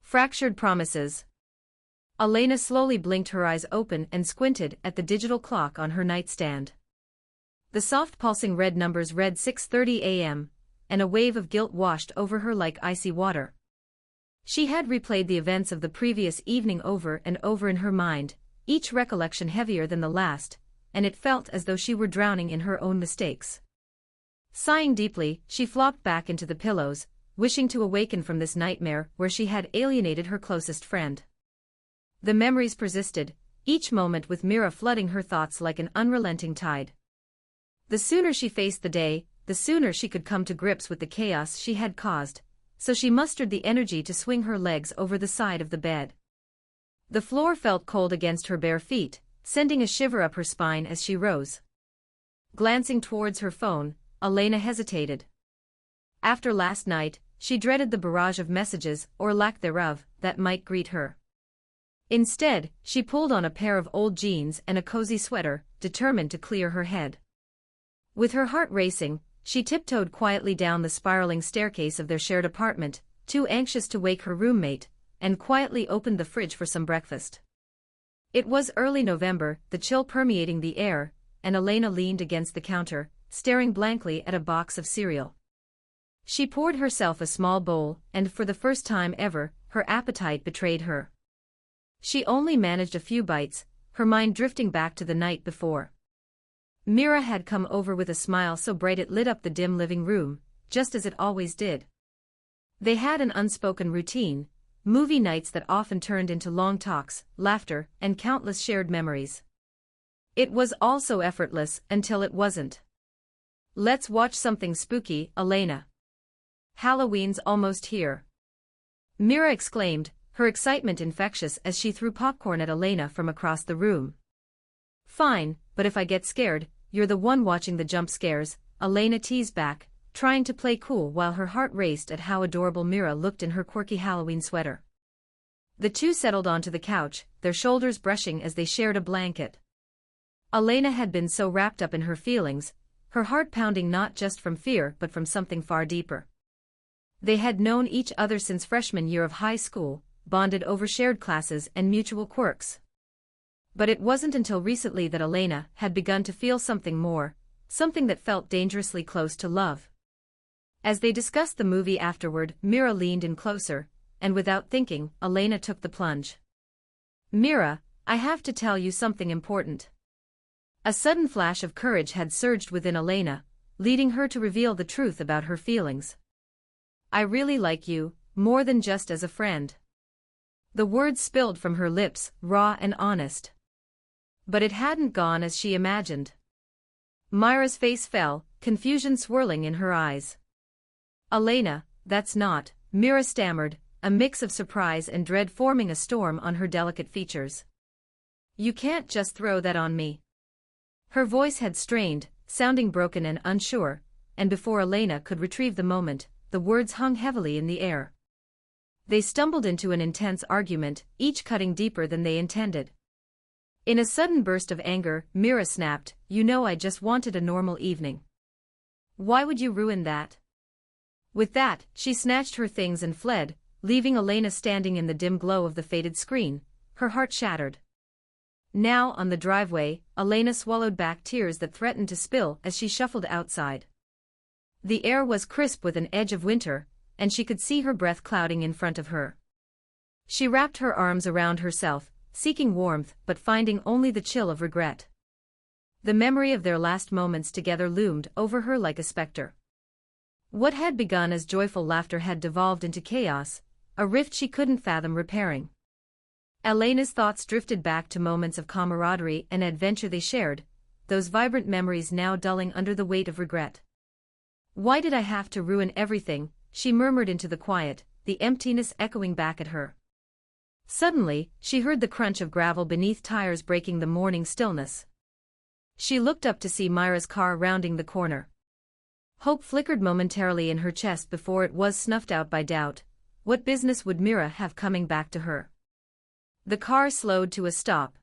Fractured promises. Elena slowly blinked, her eyes open and squinted at the digital clock on her nightstand. The soft pulsing red numbers read 6:30 a.m., and a wave of guilt washed over her like icy water. She had replayed the events of the previous evening over and over in her mind, each recollection heavier than the last, and it felt as though she were drowning in her own mistakes. Sighing deeply, she flopped back into the pillows, wishing to awaken from this nightmare where she had alienated her closest friend. The memories persisted, each moment with Mira flooding her thoughts like an unrelenting tide. The sooner she faced the day, the sooner she could come to grips with the chaos she had caused, so she mustered the energy to swing her legs over the side of the bed. The floor felt cold against her bare feet, sending a shiver up her spine as she rose. Glancing towards her phone, Elena hesitated. After last night, she dreaded the barrage of messages, or lack thereof, that might greet her. Instead, she pulled on a pair of old jeans and a cozy sweater, determined to clear her head. With her heart racing, she tiptoed quietly down the spiraling staircase of their shared apartment, too anxious to wake her roommate, and quietly opened the fridge for some breakfast. It was early November, the chill permeating the air, and Elena leaned against the counter, staring blankly at a box of cereal. She poured herself a small bowl, and for the first time ever, her appetite betrayed her. She only managed a few bites, her mind drifting back to the night before. Mira had come over with a smile so bright it lit up the dim living room, just as it always did. They had an unspoken routine, movie nights that often turned into long talks, laughter, and countless shared memories. It was all so effortless until it wasn't. "Let's watch something spooky, Elena. Halloween's almost here," Mira exclaimed, her excitement infectious as she threw popcorn at Elena from across the room. "Fine, but if I get scared, you're the one watching the jump scares," Elena teased back, trying to play cool while her heart raced at how adorable Mira looked in her quirky Halloween sweater. The two settled onto the couch, their shoulders brushing as they shared a blanket. Elena had been so wrapped up in her feelings, her heart pounding not just from fear but from something far deeper. They had known each other since freshman year of high school, bonded over shared classes and mutual quirks. But it wasn't until recently that Elena had begun to feel something more, something that felt dangerously close to love. As they discussed the movie afterward, Mira leaned in closer, and without thinking, Elena took the plunge. "Mira, I have to tell you something important." A sudden flash of courage had surged within Elena, leading her to reveal the truth about her feelings. "I really like you, more than just as a friend." The words spilled from her lips, raw and honest. But it hadn't gone as she imagined. Myra's face fell, confusion swirling in her eyes. "Elena, that's not," Mira stammered, a mix of surprise and dread forming a storm on her delicate features. "You can't just throw that on me." Her voice had strained, sounding broken and unsure, and before Elena could retrieve the moment, the words hung heavily in the air. They stumbled into an intense argument, each cutting deeper than they intended. In a sudden burst of anger, Mira snapped, "You know I just wanted a normal evening. Why would you ruin that?" With that, she snatched her things and fled, leaving Elena standing in the dim glow of the faded screen, her heart shattered. Now on the driveway, Elena swallowed back tears that threatened to spill as she shuffled outside. The air was crisp with an edge of winter, and she could see her breath clouding in front of her. She wrapped her arms around herself, seeking warmth but finding only the chill of regret. The memory of their last moments together loomed over her like a specter. What had begun as joyful laughter had devolved into chaos, a rift she couldn't fathom repairing. Elena's thoughts drifted back to moments of camaraderie and adventure they shared, those vibrant memories now dulling under the weight of regret. "Why did I have to ruin everything?" she murmured into the quiet, the emptiness echoing back at her. Suddenly, she heard the crunch of gravel beneath tires breaking the morning stillness. She looked up to see Myra's car rounding the corner. Hope flickered momentarily in her chest before it was snuffed out by doubt. What business would Mira have coming back to her? The car slowed to a stop.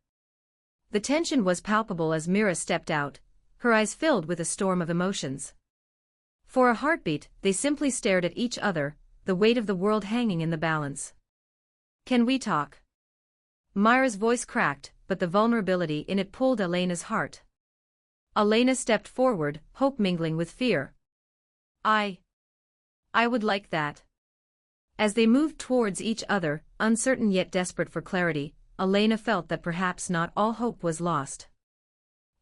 The tension was palpable as Mira stepped out, her eyes filled with a storm of emotions. For a heartbeat, they simply stared at each other, the weight of the world hanging in the balance. Can we talk? Myra's voice cracked, but the vulnerability in it pulled Elena's heart. Elena stepped forward, hope mingling with fear. I would like that. As they moved towards each other, uncertain yet desperate for clarity, Elena felt that perhaps not all hope was lost.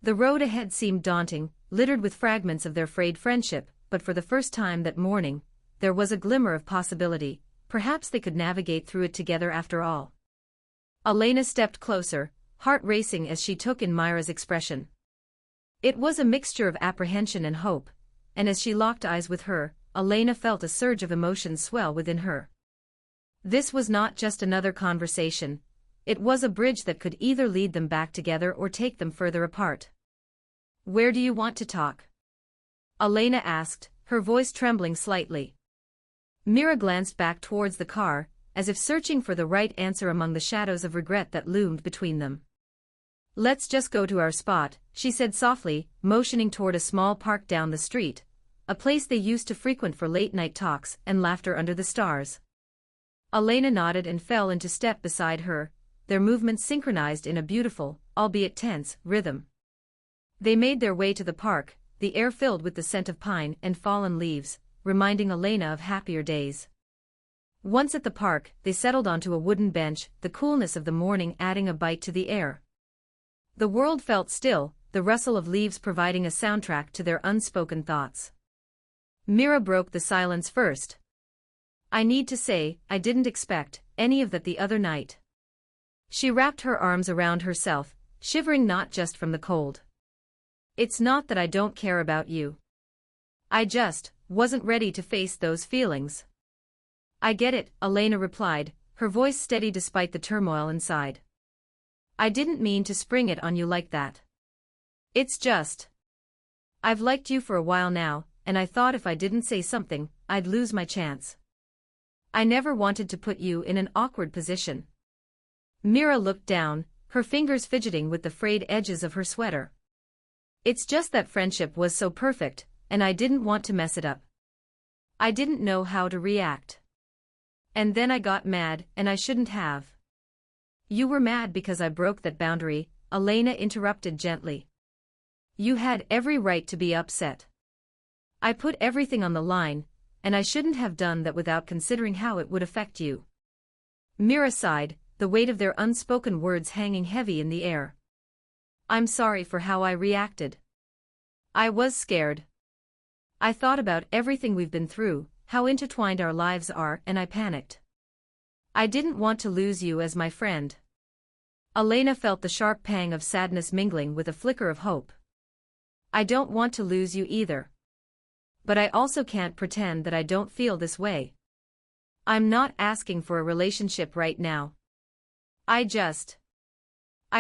The road ahead seemed daunting, littered with fragments of their frayed friendship, but for the first time that morning, there was a glimmer of possibility. Perhaps they could navigate through it together after all. Elena stepped closer, heart racing as she took in Myra's expression. It was a mixture of apprehension and hope, and as she locked eyes with her, Elena felt a surge of emotion swell within her. This was not just another conversation, it was a bridge that could either lead them back together or take them further apart. Where do you want to talk? Elena asked, her voice trembling slightly. Myra glanced back towards the car, as if searching for the right answer among the shadows of regret that loomed between them. Let's just go to our spot, she said softly, motioning toward a small park down the street, a place they used to frequent for late-night talks and laughter under the stars. Elena nodded and fell into step beside her, their movements synchronized in a beautiful, albeit tense, rhythm. They made their way to the park, the air filled with the scent of pine and fallen leaves, reminding Elena of happier days. Once at the park, they settled onto a wooden bench, the coolness of the morning adding a bite to the air. The world felt still, the rustle of leaves providing a soundtrack to their unspoken thoughts. Myra broke the silence first. I need to say, I didn't expect any of that the other night. She wrapped her arms around herself, shivering not just from the cold. It's not that I don't care about you. I just wasn't ready to face those feelings. I get it, Elena replied, her voice steady despite the turmoil inside. I didn't mean to spring it on you like that. It's just, I've liked you for a while now, and I thought if I didn't say something, I'd lose my chance. I never wanted to put you in an awkward position. Myra looked down, her fingers fidgeting with the frayed edges of her sweater. It's just that friendship was so perfect, and I didn't want to mess it up. I didn't know how to react. And then I got mad, and I shouldn't have. You were mad because I broke that boundary, Elena interrupted gently. You had every right to be upset. I put everything on the line, and I shouldn't have done that without considering how it would affect you. Myra sighed, the weight of their unspoken words hanging heavy in the air. I'm sorry for how I reacted. I was scared. I thought about everything we've been through, how intertwined our lives are, and I panicked. I didn't want to lose you as my friend. Elena felt the sharp pang of sadness mingling with a flicker of hope. I don't want to lose you either. But I also can't pretend that I don't feel this way. I'm not asking for a relationship right now. I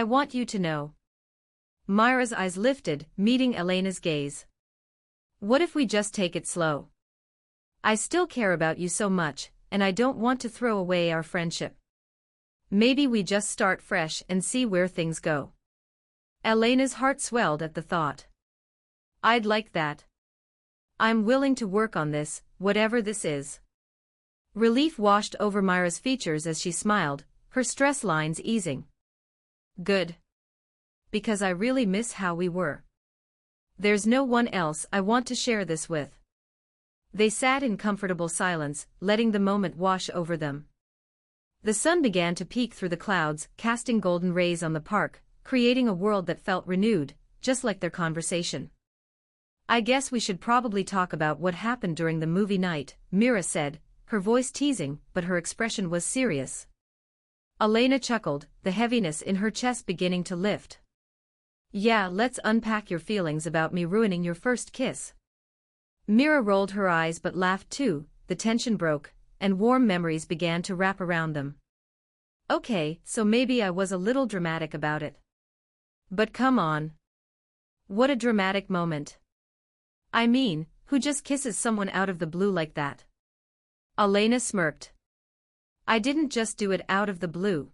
want you to know. Myra's eyes lifted, meeting Elena's gaze. What if we just take it slow? I still care about you so much, and I don't want to throw away our friendship. Maybe we just start fresh and see where things go. Elena's heart swelled at the thought. I'd like that. I'm willing to work on this, whatever this is. Relief washed over Myra's features as she smiled, her stress lines easing. Good. Because I really miss how we were. There's no one else I want to share this with. They sat in comfortable silence, letting the moment wash over them. The sun began to peek through the clouds, casting golden rays on the park, creating a world that felt renewed, just like their conversation. I guess we should probably talk about what happened during the movie night, Myra said, her voice teasing, but her expression was serious. Elena chuckled, the heaviness in her chest beginning to lift. Yeah, let's unpack your feelings about me ruining your first kiss. Myra rolled her eyes but laughed too, the tension broke, and warm memories began to wrap around them. Okay, so maybe I was a little dramatic about it. But come on. What a dramatic moment. I mean, who just kisses someone out of the blue like that? Elena smirked. I didn't just do it out of the blue.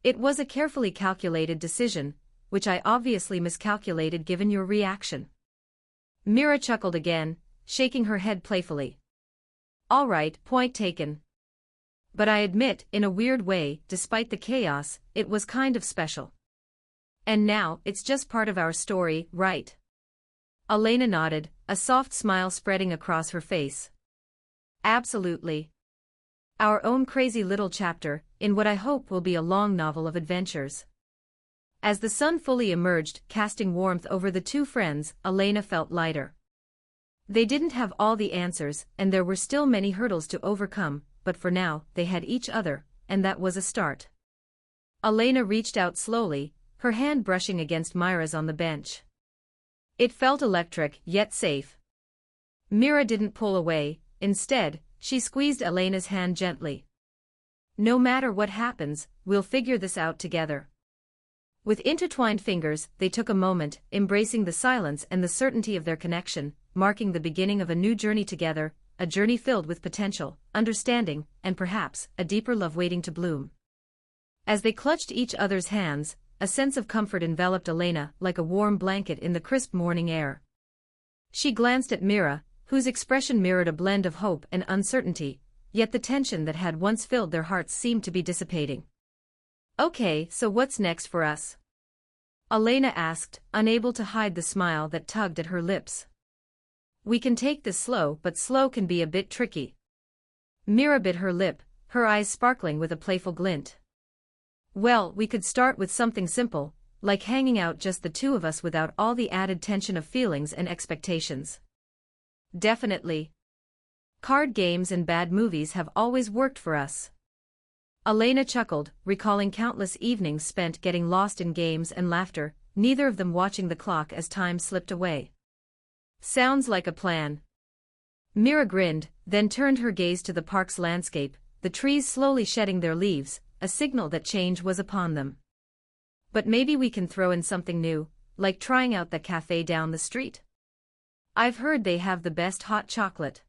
It was a carefully calculated decision, which I obviously miscalculated given your reaction. Myra chuckled again, shaking her head playfully. All right, point taken. But I admit, in a weird way, despite the chaos, it was kind of special. And now, it's just part of our story, right? Elena nodded, a soft smile spreading across her face. Absolutely. Our own crazy little chapter, in what I hope will be a long novel of adventures. As the sun fully emerged, casting warmth over the two friends, Elena felt lighter. They didn't have all the answers, and there were still many hurdles to overcome, but for now, they had each other, and that was a start. Elena reached out slowly, her hand brushing against Myra's on the bench. It felt electric, yet safe. Mira didn't pull away, instead, she squeezed Elena's hand gently. No matter what happens, we'll figure this out together. With intertwined fingers, they took a moment, embracing the silence and the certainty of their connection, marking the beginning of a new journey together, a journey filled with potential, understanding, and perhaps, a deeper love waiting to bloom. As they clutched each other's hands, a sense of comfort enveloped Elena like a warm blanket in the crisp morning air. She glanced at Mira, whose expression mirrored a blend of hope and uncertainty, yet the tension that had once filled their hearts seemed to be dissipating. Okay, so what's next for us? Elena asked, unable to hide the smile that tugged at her lips. We can take this slow, but slow can be a bit tricky. Mira bit her lip, her eyes sparkling with a playful glint. Well, we could start with something simple, like hanging out just the two of us without all the added tension of feelings and expectations. Definitely. Card games and bad movies have always worked for us. Elena chuckled, recalling countless evenings spent getting lost in games and laughter, neither of them watching the clock as time slipped away. Sounds like a plan. Mira grinned, then turned her gaze to the park's landscape, the trees slowly shedding their leaves, a signal that change was upon them. But maybe we can throw in something new, like trying out that cafe down the street. I've heard they have the best hot chocolate.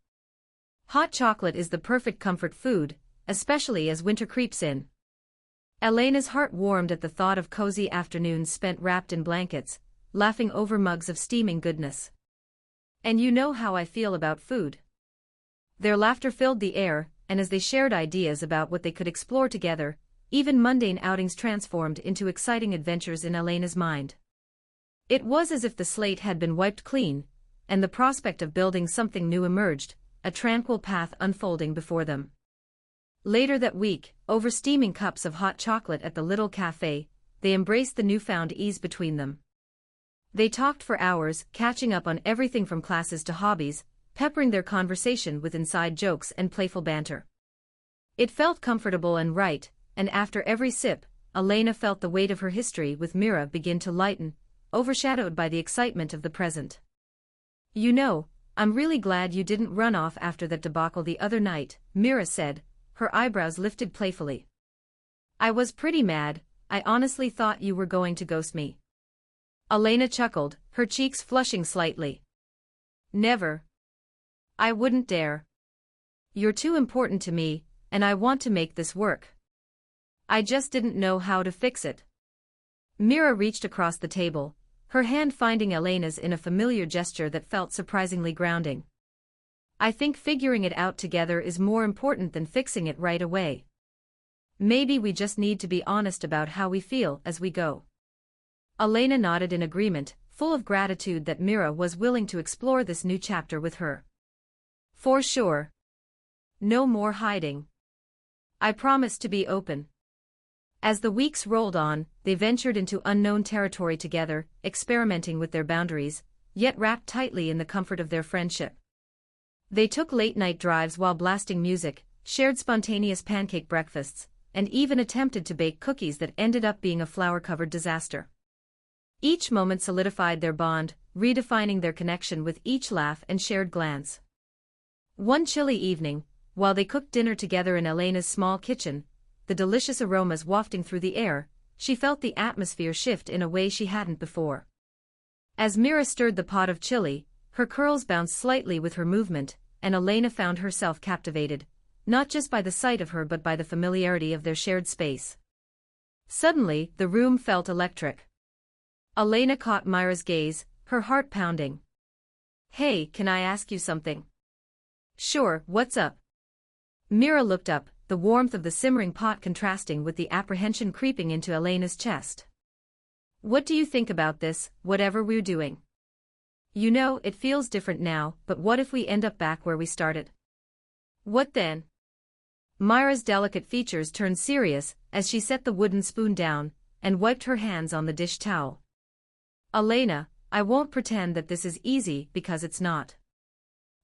Hot chocolate is the perfect comfort food, especially as winter creeps in. Elena's heart warmed at the thought of cozy afternoons spent wrapped in blankets, laughing over mugs of steaming goodness. And you know how I feel about food. Their laughter filled the air, and as they shared ideas about what they could explore together, even mundane outings transformed into exciting adventures in Elena's mind. It was as if the slate had been wiped clean, and the prospect of building something new emerged, a tranquil path unfolding before them. Later that week, over steaming cups of hot chocolate at the little cafe, they embraced the newfound ease between them. They talked for hours, catching up on everything from classes to hobbies, peppering their conversation with inside jokes and playful banter. It felt comfortable and right, and after every sip, Elena felt the weight of her history with Mira begin to lighten, overshadowed by the excitement of the present. You know, I'm really glad you didn't run off after that debacle the other night, Mira said, her eyebrows lifted playfully. I was pretty mad, I honestly thought you were going to ghost me. Elena chuckled, her cheeks flushing slightly. Never. I wouldn't dare. You're too important to me, and I want to make this work. I just didn't know how to fix it. Mira reached across the table, her hand finding Elena's in a familiar gesture that felt surprisingly grounding. I think figuring it out together is more important than fixing it right away. Maybe we just need to be honest about how we feel as we go. Elena nodded in agreement, full of gratitude that Mira was willing to explore this new chapter with her. For sure. No more hiding. I promise to be open. As the weeks rolled on, they ventured into unknown territory together, experimenting with their boundaries, yet wrapped tightly in the comfort of their friendship. They took late-night drives while blasting music, shared spontaneous pancake breakfasts, and even attempted to bake cookies that ended up being a flour-covered disaster. Each moment solidified their bond, redefining their connection with each laugh and shared glance. One chilly evening, while they cooked dinner together in Elena's small kitchen, the delicious aromas wafting through the air, she felt the atmosphere shift in a way she hadn't before. As Mira stirred the pot of chili, her curls bounced slightly with her movement, and Elena found herself captivated, not just by the sight of her but by the familiarity of their shared space. Suddenly, the room felt electric. Elena caught Myra's gaze, her heart pounding. Hey, can I ask you something? Sure, what's up? Mira looked up, the the warmth of the simmering pot contrasting with the apprehension creeping into Elena's chest. "What do you think about this, whatever we're doing? You know, it feels different now, but what if we end up back where we started? What then?" Myra's delicate features turned serious as she set the wooden spoon down and wiped her hands on the dish towel. "Elena, I won't pretend that this is easy because it's not.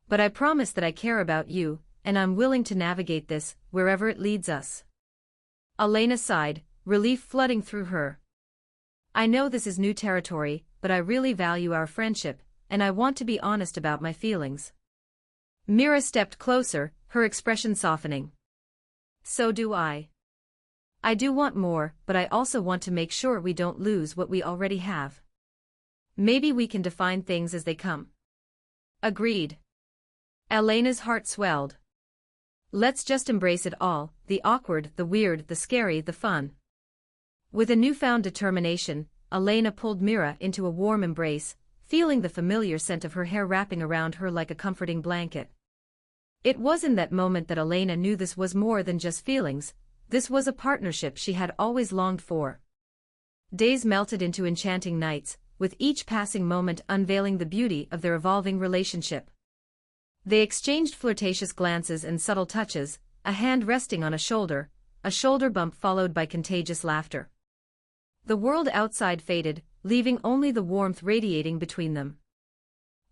But I promise that I care about you, and I'm willing to navigate this, wherever it leads us." Elena sighed, relief flooding through her. "I know this is new territory, but I really value our friendship, and I want to be honest about my feelings." Mira stepped closer, her expression softening. "So do I. I do want more, but I also want to make sure we don't lose what we already have. Maybe we can define things as they come." "Agreed." Elena's heart swelled. "Let's just embrace it all, the awkward, the weird, the scary, the fun." With a newfound determination, Elena pulled Mira into a warm embrace, feeling the familiar scent of her hair wrapping around her like a comforting blanket. It was in that moment that Elena knew this was more than just feelings, this was a partnership she had always longed for. Days melted into enchanting nights, with each passing moment unveiling the beauty of their evolving relationship. They exchanged flirtatious glances and subtle touches, a hand resting on a shoulder bump followed by contagious laughter. The world outside faded, leaving only the warmth radiating between them.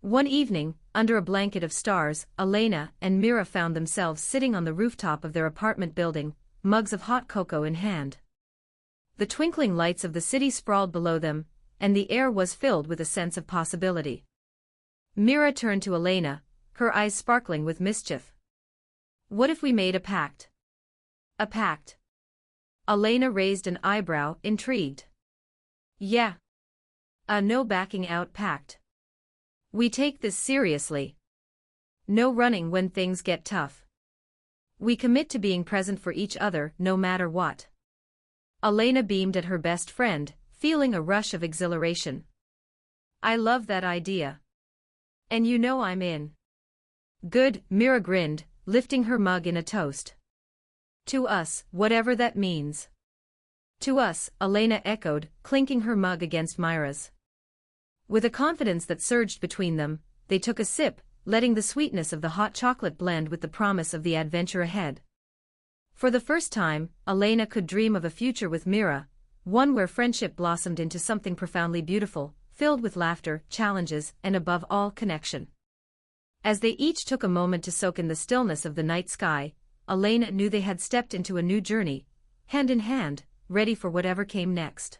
One evening, under a blanket of stars, Elena and Mira found themselves sitting on the rooftop of their apartment building, mugs of hot cocoa in hand. The twinkling lights of the city sprawled below them, and the air was filled with a sense of possibility. Mira turned to Elena, her eyes sparkling with mischief. "What if we made a pact?" "A pact?" Elena raised an eyebrow, intrigued. "Yeah. A no backing out pact. We take this seriously. No running when things get tough. We commit to being present for each other, no matter what." Elena beamed at her best friend, feeling a rush of exhilaration. "I love that idea. And you know I'm in." "Good," Mira grinned, lifting her mug in a toast. "To us, whatever that means." "To us," Elena echoed, clinking her mug against Myra's. With a confidence that surged between them, they took a sip, letting the sweetness of the hot chocolate blend with the promise of the adventure ahead. For the first time, Elena could dream of a future with Mira, one where friendship blossomed into something profoundly beautiful, filled with laughter, challenges, and above all, connection. As they each took a moment to soak in the stillness of the night sky, Elena knew they had stepped into a new journey, hand in hand, ready for whatever came next.